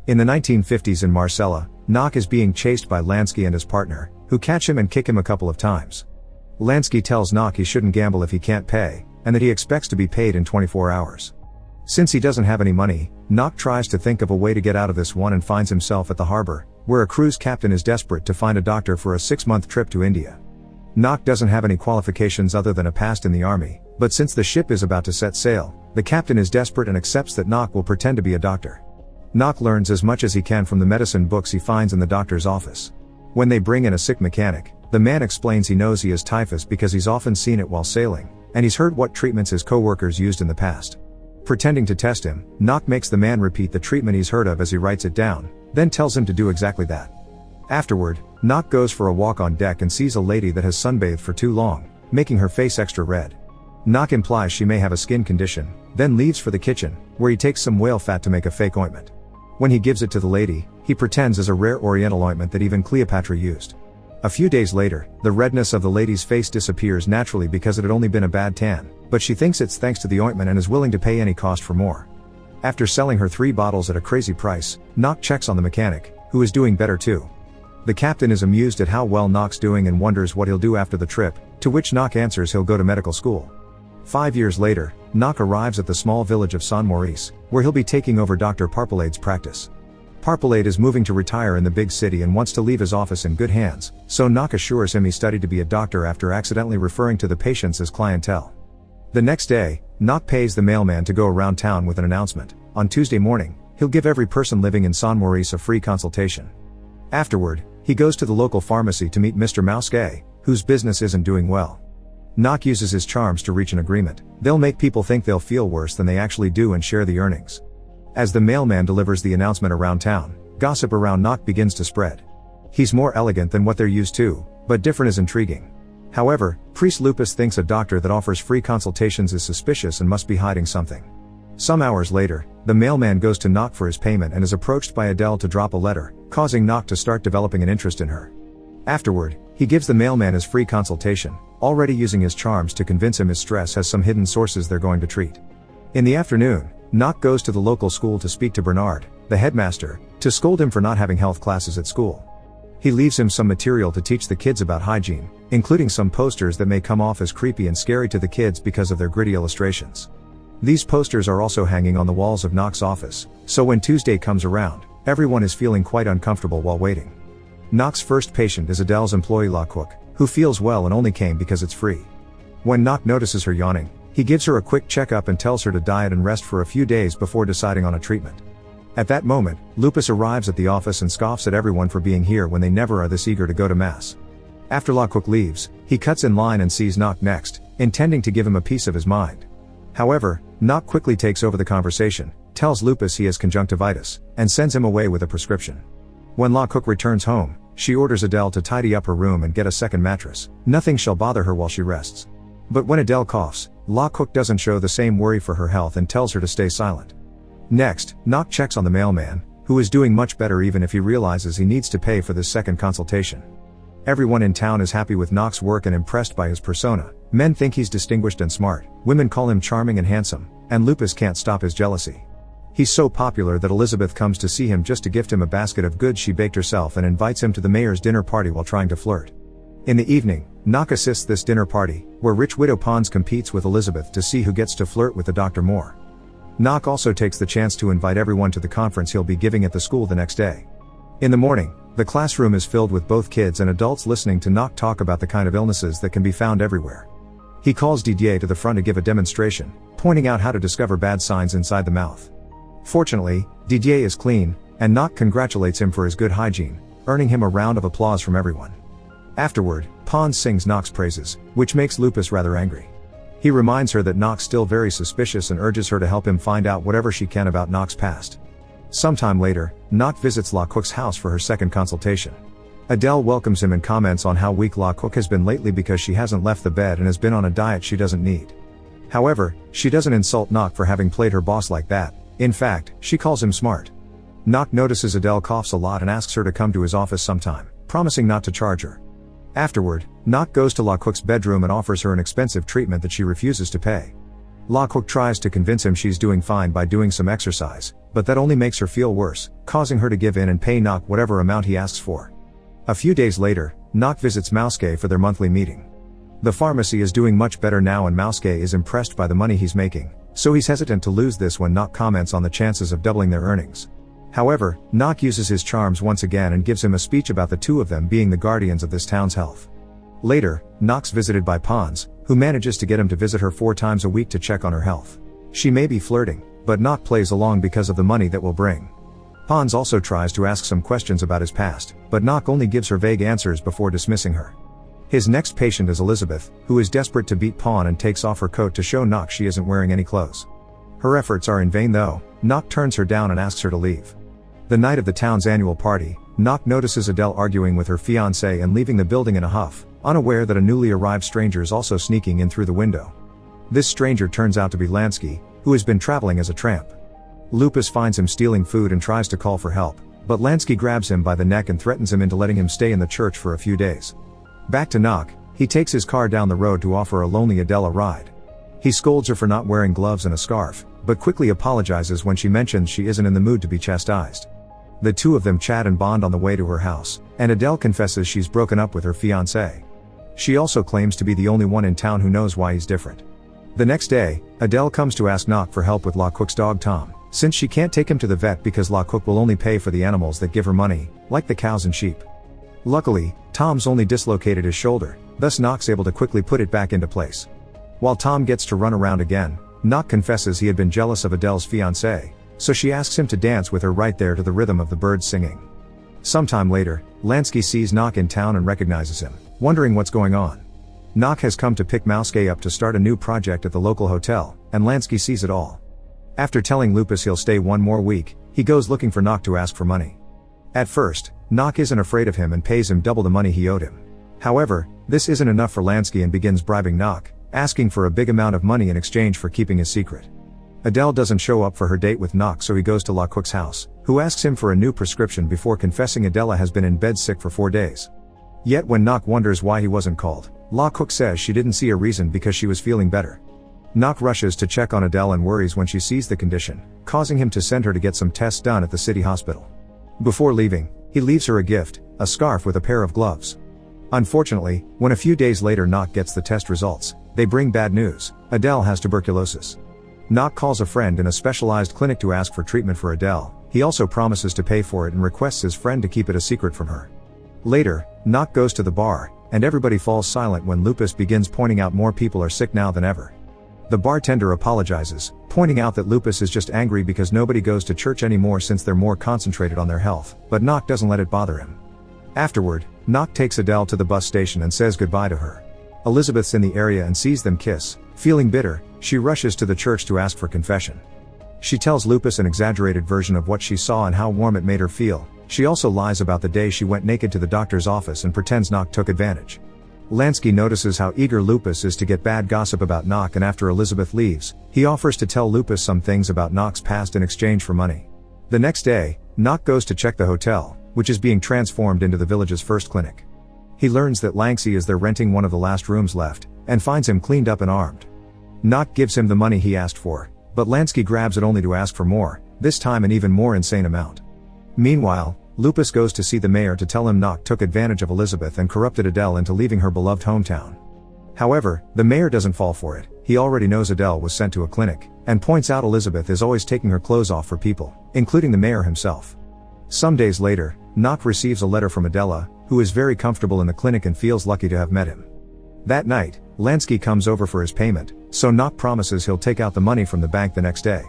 In the 1950s in Marcella, Nock is being chased by Lansky and his partner, who catch him and kick him a couple of times. Lansky tells Nock he shouldn't gamble if he can't pay, and that he expects to be paid in 24 hours. Since he doesn't have any money, Nock tries to think of a way to get out of this one and finds himself at the harbor, where a cruise captain is desperate to find a doctor for a 6-month trip to India. Nock doesn't have any qualifications other than a past in the army, but since the ship is about to set sail, the captain is desperate and accepts that Nock will pretend to be a doctor. Nock learns as much as he can from the medicine books he finds in the doctor's office. When they bring in a sick mechanic, the man explains he knows he has typhus because he's often seen it while sailing, and he's heard what treatments his co-workers used in the past. Pretending to test him, Nock makes the man repeat the treatment he's heard of as he writes it down, then tells him to do exactly that. Afterward, Nock goes for a walk on deck and sees a lady that has sunbathed for too long, making her face extra red. Nock implies she may have a skin condition, then leaves for the kitchen, where he takes some whale fat to make a fake ointment. When he gives it to the lady, he pretends as a rare oriental ointment that even Cleopatra used. A few days later, the redness of the lady's face disappears naturally because it had only been a bad tan, but she thinks it's thanks to the ointment and is willing to pay any cost for more. After selling her 3 bottles at a crazy price, Nock checks on the mechanic, who is doing better too. The captain is amused at how well Nock's doing and wonders what he'll do after the trip, to which Nock answers he'll go to medical school. 5 years later, Nock arrives at the small village of San Maurice, where he'll be taking over Dr. Parpolade's practice. Parpolade is moving to retire in the big city and wants to leave his office in good hands, so Nock assures him he studied to be a doctor after accidentally referring to the patients as clientele. The next day, Nock pays the mailman to go around town with an announcement. On Tuesday morning, he'll give every person living in San Maurice a free consultation. Afterward, he goes to the local pharmacy to meet Mr. Mousquet, whose business isn't doing well. Nock uses his charms to reach an agreement. They'll make people think they'll feel worse than they actually do and share the earnings. As the mailman delivers the announcement around town, gossip around Nock begins to spread. He's more elegant than what they're used to, but different is intriguing. However, Priest Lupus thinks a doctor that offers free consultations is suspicious and must be hiding something. Some hours later, the mailman goes to Nock for his payment and is approached by Adele to drop a letter, causing Nock to start developing an interest in her. Afterward, he gives the mailman his free consultation, already using his charms to convince him his stress has some hidden sources they're going to treat. In the afternoon, Nock goes to the local school to speak to Bernard, the headmaster, to scold him for not having health classes at school. He leaves him some material to teach the kids about hygiene, including some posters that may come off as creepy and scary to the kids because of their gritty illustrations. These posters are also hanging on the walls of Nock's office, so when Tuesday comes around, everyone is feeling quite uncomfortable while waiting. Nock's first patient is Adele's employee La Cook, who feels well and only came because it's free. When Nock notices her yawning, he gives her a quick checkup and tells her to diet and rest for a few days before deciding on a treatment. At that moment, Lupus arrives at the office and scoffs at everyone for being here when they never are this eager to go to mass. After La Cook leaves, he cuts in line and sees Nock next, intending to give him a piece of his mind. However, Nock quickly takes over the conversation, tells Lupus he has conjunctivitis, and sends him away with a prescription. When La Cook returns home, she orders Adele to tidy up her room and get a second mattress. Nothing shall bother her while she rests. But when Adele coughs, La Cook doesn't show the same worry for her health and tells her to stay silent. Next, Nock checks on the mailman, who is doing much better even if he realizes he needs to pay for this second consultation. Everyone in town is happy with Nock's work and impressed by his persona. Men think he's distinguished and smart, women call him charming and handsome, and Lupus can't stop his jealousy. He's so popular that Elizabeth comes to see him just to gift him a basket of goods she baked herself and invites him to the mayor's dinner party while trying to flirt. In the evening, Nock assists this dinner party, where rich widow Pons competes with Elizabeth to see who gets to flirt with the doctor more. Nock also takes the chance to invite everyone to the conference he'll be giving at the school the next day. In the morning, the classroom is filled with both kids and adults listening to Nock talk about the kind of illnesses that can be found everywhere. He calls Didier to the front to give a demonstration, pointing out how to discover bad signs inside the mouth. Fortunately, Didier is clean, and Nock congratulates him for his good hygiene, earning him a round of applause from everyone. Afterward, Pons sings Nock's praises, which makes Lupus rather angry. He reminds her that Nock's still very suspicious and urges her to help him find out whatever she can about Nock's past. Sometime later, Nock visits La Cook's house for her second consultation. Adele welcomes him and comments on how weak La Cook has been lately because she hasn't left the bed and has been on a diet she doesn't need. However, she doesn't insult Nock for having played her boss like that. In fact, she calls him smart. Nock notices Adele coughs a lot and asks her to come to his office sometime, promising not to charge her. Afterward, Nock goes to La Cook's bedroom and offers her an expensive treatment that she refuses to pay. La Cook tries to convince him she's doing fine by doing some exercise, but that only makes her feel worse, causing her to give in and pay Nock whatever amount he asks for. A few days later, Nock visits Mouske for their monthly meeting. The pharmacy is doing much better now and Mouske is impressed by the money he's making, so he's hesitant to lose this when Nock comments on the chances of doubling their earnings. However, Nock uses his charms once again and gives him a speech about the two of them being the guardians of this town's health. Later, Nock's visited by Pons, who manages to get him to visit her 4 times a week to check on her health. She may be flirting, but Nock plays along because of the money that will bring. Pons also tries to ask some questions about his past, but Nock only gives her vague answers before dismissing her. His next patient is Elizabeth, who is desperate to beat Pon and takes off her coat to show Nock she isn't wearing any clothes. Her efforts are in vain though. Nock turns her down and asks her to leave. The night of the town's annual party, Nock notices Adele arguing with her fiancé and leaving the building in a huff, unaware that a newly arrived stranger is also sneaking in through the window. This stranger turns out to be Lansky, who has been traveling as a tramp. Lupus finds him stealing food and tries to call for help, but Lansky grabs him by the neck and threatens him into letting him stay in the church for a few days. Back to Nock, he takes his car down the road to offer a lonely Adele a ride. He scolds her for not wearing gloves and a scarf, but quickly apologizes when she mentions she isn't in the mood to be chastised. The two of them chat and bond on the way to her house, and Adele confesses she's broken up with her fiancé. She also claims to be the only one in town who knows why he's different. The next day, Adele comes to ask Nock for help with La Cook's dog Tom, since she can't take him to the vet because La Cook will only pay for the animals that give her money, like the cows and sheep. Luckily, Tom's only dislocated his shoulder, thus Nock's able to quickly put it back into place. While Tom gets to run around again, Nock confesses he had been jealous of Adele's fiancé, so she asks him to dance with her right there to the rhythm of the birds singing. Sometime later, Lansky sees Nock in town and recognizes him, wondering what's going on. Nock has come to pick Mouske up to start a new project at the local hotel, and Lansky sees it all. After telling Lupus he'll stay 1 more week, he goes looking for Nock to ask for money. At first, Nock isn't afraid of him and pays him double the money he owed him. However, this isn't enough for Lansky and begins bribing Nock, asking for a big amount of money in exchange for keeping his secret. Adele doesn't show up for her date with Nock, so he goes to La Cook's house, who asks him for a new prescription before confessing Adela has been in bed sick for 4 days. Yet when Nock wonders why he wasn't called, La Cook says she didn't see a reason because she was feeling better. Nock rushes to check on Adele and worries when she sees the condition, causing him to send her to get some tests done at the city hospital. Before leaving, he leaves her a gift, a scarf with a pair of gloves. Unfortunately, when a few days later Nock gets the test results, they bring bad news: Adele has tuberculosis. Nock calls a friend in a specialized clinic to ask for treatment for Adele. He also promises to pay for it and requests his friend to keep it a secret from her. Later, Nock goes to the bar, and everybody falls silent when Lupus begins pointing out more people are sick now than ever. The bartender apologizes, pointing out that Lupus is just angry because nobody goes to church anymore since they're more concentrated on their health, but Nock doesn't let it bother him. Afterward, Nock takes Adele to the bus station and says goodbye to her. Elizabeth's in the area and sees them kiss. Feeling bitter, she rushes to the church to ask for confession. She tells Lupus an exaggerated version of what she saw and how warm it made her feel. She also lies about the day she went naked to the doctor's office and pretends Nock took advantage. Lansky notices how eager Lupus is to get bad gossip about Nock, and after Elizabeth leaves, he offers to tell Lupus some things about Nock's past in exchange for money. The next day, Nock goes to check the hotel, which is being transformed into the village's first clinic. He learns that Lansky is there renting one of the last rooms left, and finds him cleaned up and armed. Nock gives him the money he asked for, but Lansky grabs it only to ask for more, this time an even more insane amount. Meanwhile, Lupus goes to see the mayor to tell him Nock took advantage of Elizabeth and corrupted Adele into leaving her beloved hometown. However, the mayor doesn't fall for it. He already knows Adele was sent to a clinic, and points out Elizabeth is always taking her clothes off for people, including the mayor himself. Some days later, Nock receives a letter from Adela, who is very comfortable in the clinic and feels lucky to have met him. That night, Lansky comes over for his payment, so Nock promises he'll take out the money from the bank the next day.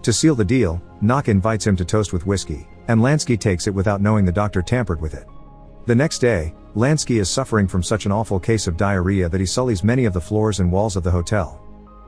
To seal the deal, Nock invites him to toast with whiskey, and Lansky takes it without knowing the doctor tampered with it. The next day, Lansky is suffering from such an awful case of diarrhea that he sullies many of the floors and walls of the hotel.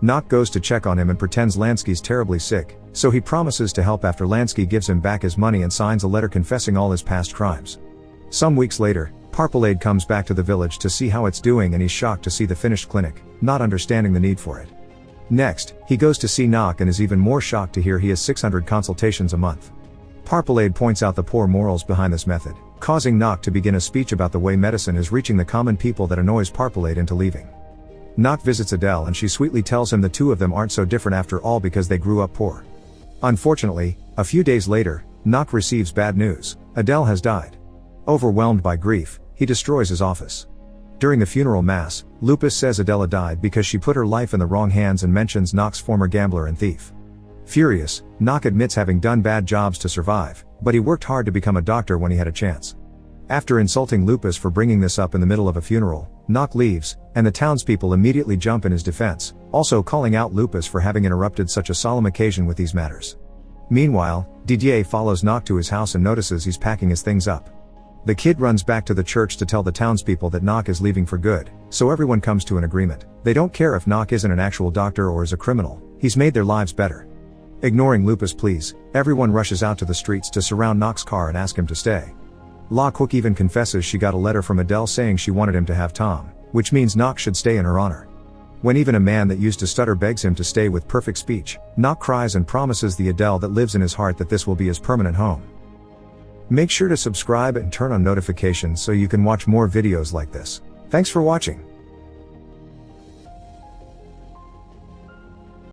Nock goes to check on him and pretends Lansky's terribly sick, so he promises to help after Lansky gives him back his money and signs a letter confessing all his past crimes. Some weeks later, Parpelade comes back to the village to see how it's doing, and he's shocked to see the finished clinic, not understanding the need for it. Next, he goes to see Nock and is even more shocked to hear he has 600 consultations a month. Parpelade points out the poor morals behind this method, causing Nock to begin a speech about the way medicine is reaching the common people that annoys Parpelade into leaving. Nock visits Adele and she sweetly tells him the two of them aren't so different after all because they grew up poor. Unfortunately, a few days later, Nock receives bad news: Adele has died. Overwhelmed by grief, he destroys his office. During the funeral mass, Lupus says Adele died because she put her life in the wrong hands and mentions Nock's former gambler and thief. Furious, Nock admits having done bad jobs to survive, but he worked hard to become a doctor when he had a chance. After insulting Lupus for bringing this up in the middle of a funeral, Nock leaves, and the townspeople immediately jump in his defense, also calling out Lupus for having interrupted such a solemn occasion with these matters. Meanwhile, Didier follows Nock to his house and notices he's packing his things up. The kid runs back to the church to tell the townspeople that Nock is leaving for good, so everyone comes to an agreement. They don't care if Nock isn't an actual doctor or is a criminal, he's made their lives better. Ignoring Lupus' pleas, everyone rushes out to the streets to surround Nock's car and ask him to stay. La Quick even confesses she got a letter from Adele saying she wanted him to have Tom, which means Nock should stay in her honor. When even a man that used to stutter begs him to stay with perfect speech, Nock cries and promises the Adele that lives in his heart that this will be his permanent home. Make sure to subscribe and turn on notifications so you can watch more videos like this. Thanks for watching.